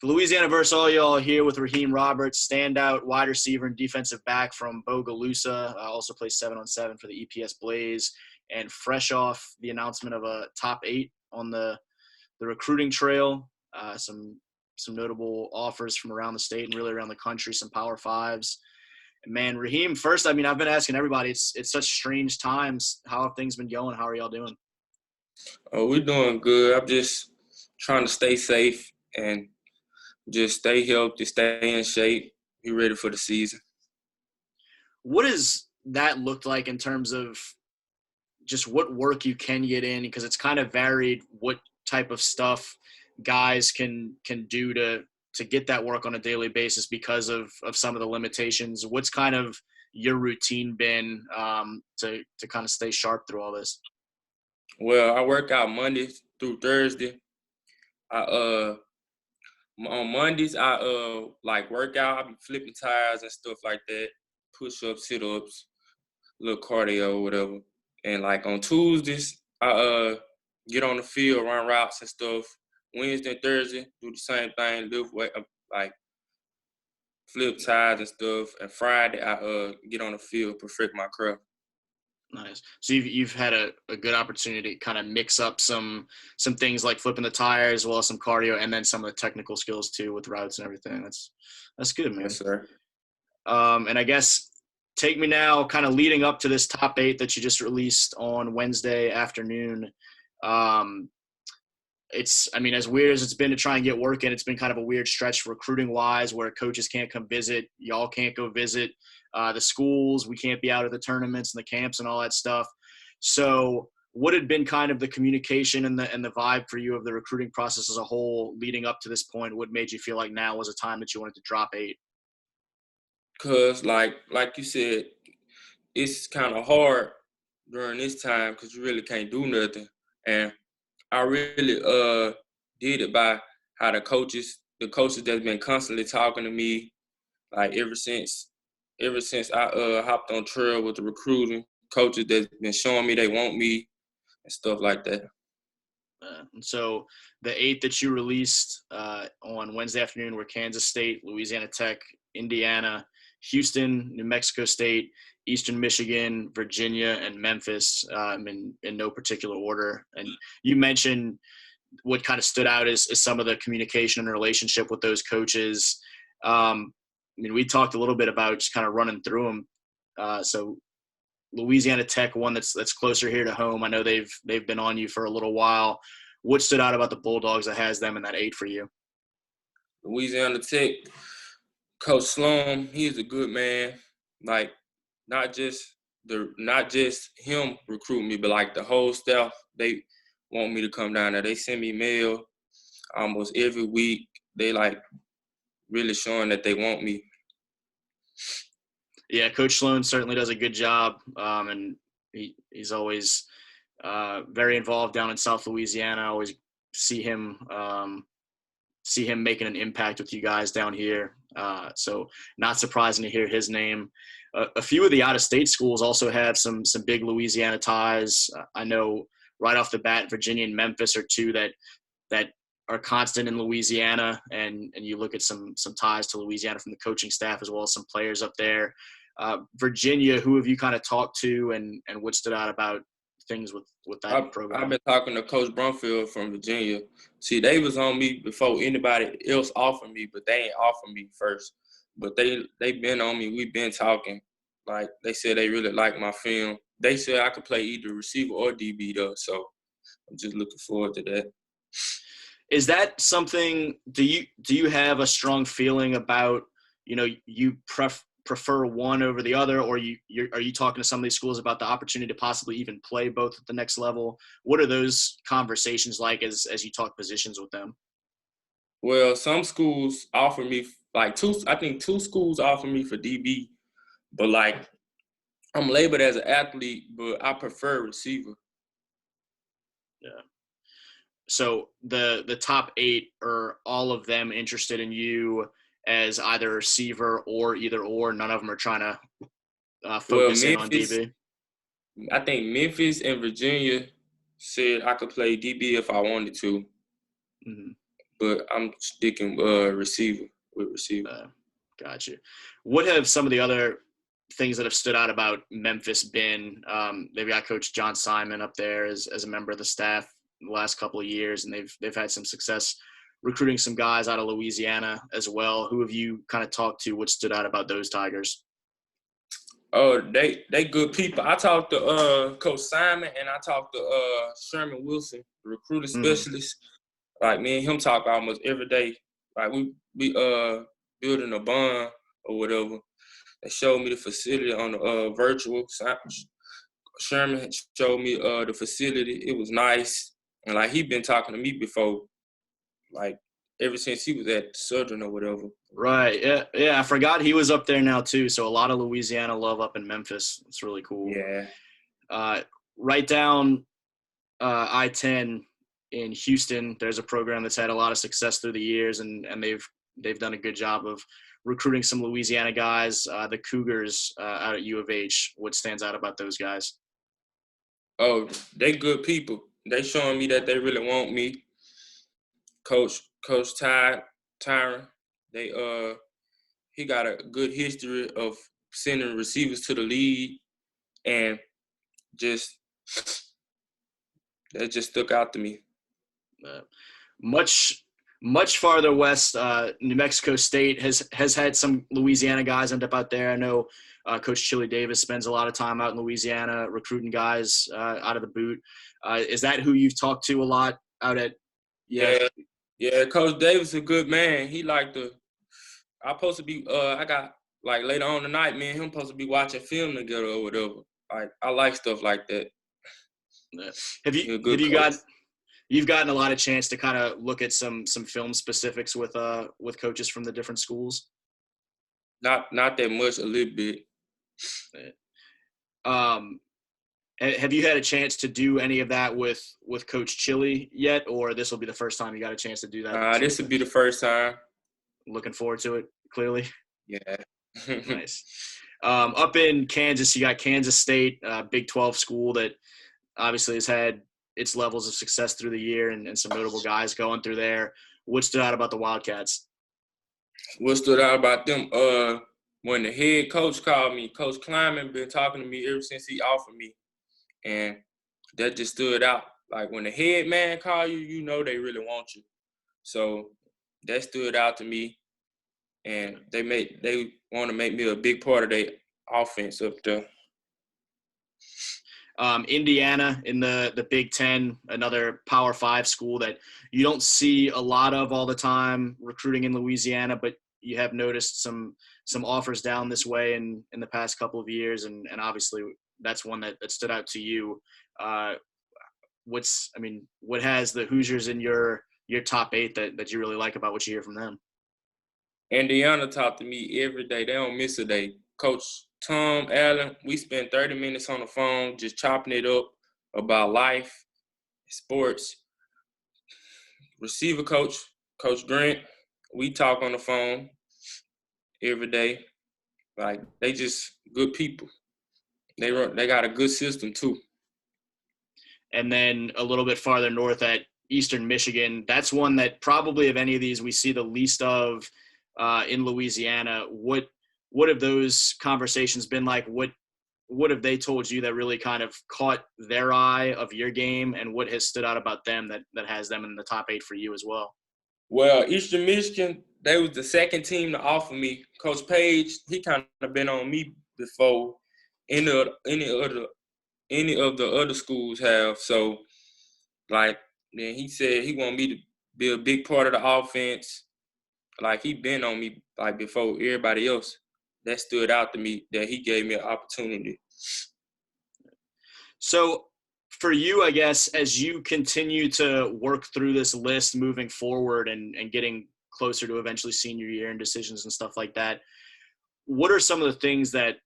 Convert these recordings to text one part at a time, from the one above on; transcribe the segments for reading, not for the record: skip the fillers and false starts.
Louisiana versus all y'all here with Raheem Roberts, standout wide receiver and defensive back from Bogalusa. Also plays 7-on-7 for the EPS Blaze. And fresh off the announcement of a top 8 on the recruiting trail, some notable offers from around the state and really around the country, some Power Fives. And man, Raheem, first, I've been asking everybody, it's such strange times. How have things been going? How are y'all doing? Oh, we're doing good. I'm just trying to stay safe and just stay healthy, stay in shape, be ready for the season. What does that look like in terms of just what work you can get in? Because it's kind of varied what type of stuff guys can do to get that work on a daily basis because of some of the limitations. What's kind of your routine been to kind of stay sharp through all this? Well, I work out Monday through Thursday. On Mondays I work out. I be flipping tires and stuff like that, push ups, sit ups, little cardio or whatever. And like on Tuesdays, I get on the field, run routes and stuff. Wednesday and Thursday, do the same thing, lift weight, like flip tires and stuff. And Friday, I get on the field, perfect my craft. Nice. So you've had a good opportunity to kind of mix up some things like flipping the tires, as well as some cardio, and then some of the technical skills too with routes and everything. That's good, man. Yes, sir. And I guess take me now, kind of leading up to this top 8 that you just released on Wednesday afternoon. It's, as weird as it's been to try and get work in, it's been kind of a weird stretch recruiting wise where coaches can't come visit. Y'all can't go visit the schools. We can't be out at the tournaments and the camps and all that stuff. So what had been kind of the communication and the vibe for you of the recruiting process as a whole leading up to this point? What made you feel like now was a time that you wanted to drop 8? Cause like you said, it's kind of hard during this time because you really can't do nothing. And I really did it by how the coaches that's been constantly talking to me, like ever since I hopped on trail with the recruiting coaches that's been showing me they want me and stuff like that. And so the 8 that you released on Wednesday afternoon were Kansas State, Louisiana Tech, Indiana, Houston, New Mexico State, Eastern Michigan, Virginia, and Memphis in no particular order. And you mentioned what kind of stood out is some of the communication and relationship with those coaches. We talked a little bit about just kind of running through them. So Louisiana Tech, one that's closer here to home. I know they've been on you for a little while. What stood out about the Bulldogs that has them in that 8 for you? Louisiana Tech, Coach Sloan, he's a good man. Like not just him recruiting me, but like the whole staff, they want me to come down there. They send me mail almost every week. They like really showing that they want me. Yeah, Coach Sloan certainly does a good job, and he's always very involved down in South Louisiana. I always see him making an impact with you guys down here. So not surprising to hear his name. A few of the out-of-state schools also have some big Louisiana ties. I know right off the bat, Virginia and Memphis are 2 that are constant in Louisiana, and you look at some ties to Louisiana from the coaching staff as well as some players up there. Virginia, who have you kind of talked to, and what stood out about things with that program? I've been talking to Coach Brumfield from Virginia. See, they was on me before anybody else offered me, but they ain't offered me first. But they been on me. We've been talking. Like they said, they really like my film. They said I could play either receiver or DB though. So I'm just looking forward to that. Is that something? Do you have a strong feeling about? You prefer one over the other, or are you talking to some of these schools about the opportunity to possibly even play both at the next level? What are those conversations like as you talk positions with them? Well, some schools offer me like 2. I think 2 schools offer me for DB, but like I'm labeled as an athlete, but I prefer receiver. Yeah. So the top 8, are all of them interested in you as either receiver or either or? None of them are trying to focus in on DB? I think Memphis and Virginia said I could play DB if I wanted to. Mm-hmm. but I'm sticking receiver with receiver. Gotcha. What have some of the other things that have stood out about Memphis been? They've got Coach John Simon up there as a member of the staff the last couple of years, and they've had some success recruiting some guys out of Louisiana as well. Who have you kind of talked to? What stood out about those Tigers? Oh, they good people. I talked to Coach Simon and I talked to Sherman Wilson, the recruiting Mm-hmm. specialist. Like me and him talk almost every day. Like we building a bond or whatever. They showed me the facility on the virtual. Sherman showed me the facility. It was nice, and like he been talking to me before, like ever since he was at Southern or whatever. Right. Yeah. I forgot he was up there now too. So a lot of Louisiana love up in Memphis. It's really cool. Yeah. Right down I-10 in Houston, there's a program that's had a lot of success through the years, and they've done a good job of recruiting some Louisiana guys. The Cougars out at U of H. What stands out about those guys? Oh, they good people. They showing me that they really want me. Coach Tyron, they he got a good history of sending receivers to the league, and just that just stuck out to me. Much farther west, New Mexico State has had some Louisiana guys end up out there. I know Coach Chili Davis spends a lot of time out in Louisiana recruiting guys out of the boot. Is that who you've talked to a lot out at? Yeah. Coach Davis a good man. He like to. I supposed to be. I got like later on tonight, me and him supposed to be watching film together or whatever. Like I like stuff like that. Have you got? You've gotten a lot of chance to kind of look at some film specifics with coaches from the different schools. Not that much, a little bit. Have you had a chance to do any of that with Coach Chili yet, or this will be the first time you got a chance to do that? This will be the first time. Looking forward to it, clearly. Yeah. Nice. Up in Kansas, you got Kansas State, Big 12 school that obviously has had its levels of success through the year and some notable guys going through there. What stood out about the Wildcats? What stood out about them? When the head coach called me, Coach Kleiman been talking to me ever since he offered me, and that just stood out. Like when the head man call you, you know they really want you. So that stood out to me, and they want to make me a big part of their offense up there. Indiana in the Big Ten, another Power 5 school that you don't see a lot of all the time recruiting in Louisiana, but you have noticed some offers down this way in the past couple of years, and obviously that's one that stood out to you. What has the Hoosiers in your top 8 that you really like about what you hear from them? Indiana talk to me every day. They don't miss a day. Coach Tom Allen, we spent 30 minutes on the phone just chopping it up about life, sports. Receiver coach, Coach Grant, we talk on the phone every day. Like they just good people. They got a good system too. And then a little bit farther north at Eastern Michigan, that's one that probably of any of these we see the least of in Louisiana. What have those conversations been like? What have they told you that really kind of caught their eye of your game, and what has stood out about them that has them in the top 8 for you as well? Well, Eastern Michigan, they was the second team to offer me. Coach Page, he kind of been on me before any of the other schools have. So, like, then he said he want me to be a big part of the offense. Like he been on me like before everybody else. That stood out to me that he gave me an opportunity. So for you, I guess, as you continue to work through this list moving forward and getting closer to eventually senior year and decisions and stuff like that, what are some of the things that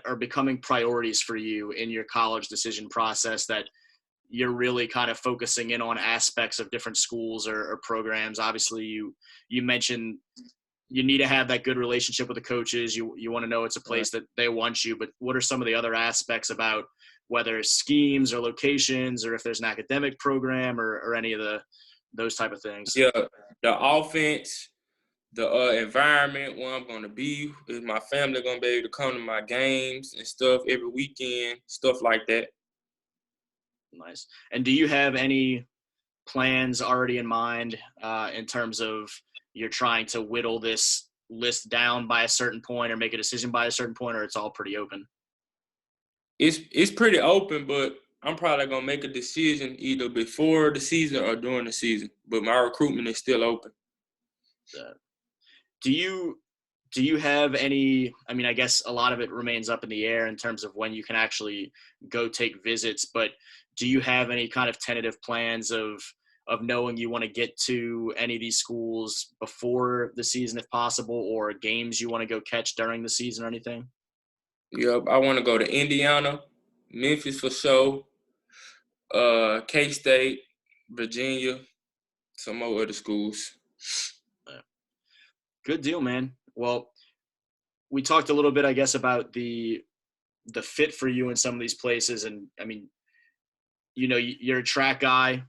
are becoming priorities for you in your college decision process that you're really kind of focusing in on aspects of different schools or programs? Obviously, you mentioned you need to have that good relationship with the coaches. You want to know it's a place that they want you, but what are some of the other aspects about whether it's schemes or locations or if there's an academic program or any of those type of things. Yeah, the offense, the environment where I'm gonna be, is my family gonna be able to come to my games and stuff every weekend, stuff like that. Nice. And do you have any plans already in mind in terms of you're trying to whittle this list down by a certain point or make a decision by a certain point, or it's all pretty open? It's pretty open, but I'm probably gonna make a decision either before the season or during the season. But my recruitment is still open. Uh, do you have any, I mean, I guess a lot of it remains up in the air in terms of when you can actually go take visits, but do you have any kind of tentative plans of knowing you want to get to any of these schools before the season if possible, or games you want to go catch during the season or anything? Yep, I want to go to Indiana, Memphis for sure, K-State, Virginia, some more other schools. Good deal, man. Well, we talked a little bit, I guess, about the fit for you in some of these places, and I mean, you're a track guy.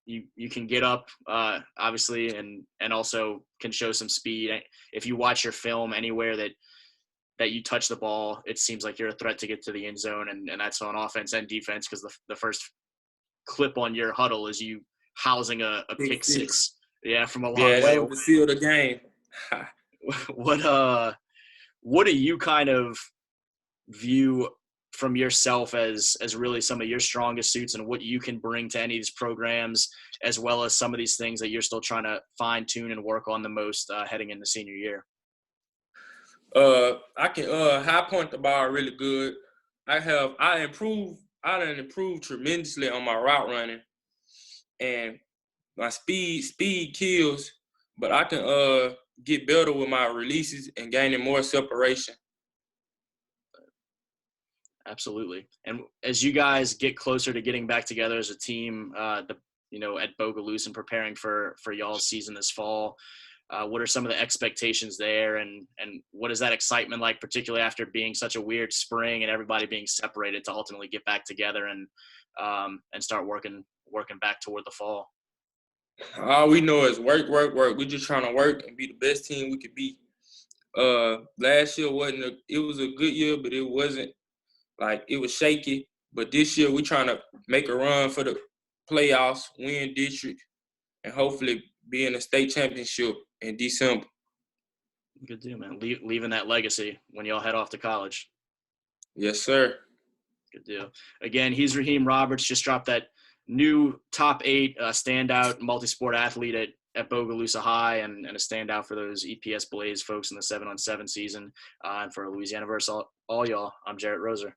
You can get up, obviously, and also can show some speed. If you watch your film anywhere that you touch the ball, it seems like you're a threat to get to the end zone, and that's on offense and defense, because the first clip on your huddle is you housing a pick six, yeah, from a long Yeah, way that away. was the seal of the game. What do you kind of view from yourself as really some of your strongest suits, and what you can bring to any of these programs, as well as some of these things that you're still trying to fine tune and work on the most heading into senior year? I can high point the ball really good. I done improved tremendously on my route running, and my speed kills, but I can get better with my releases and gaining more separation. Absolutely. And as you guys get closer to getting back together as a team, at Bogalusa and preparing for y'all's season this fall, what are some of the expectations there, and what is that excitement like, particularly after being such a weird spring and everybody being separated, to ultimately get back together and start working back toward the fall? All we know is work, work, work. We're just trying to work and be the best team we could be. Last year it was a good year, but it wasn't, like, it was shaky. But this year we're trying to make a run for the playoffs, win district, and hopefully be in the state championship in December. Good deal, man. Leaving that legacy when y'all head off to college. Yes, sir. Good deal. Again, he's Raheem Roberts. Just dropped that new top 8 standout multi-sport athlete at Bogalusa High, and a standout for those EPS Blaze folks in the 7-on-7 season. And for Louisiana versus all y'all, I'm Jarrett Roser.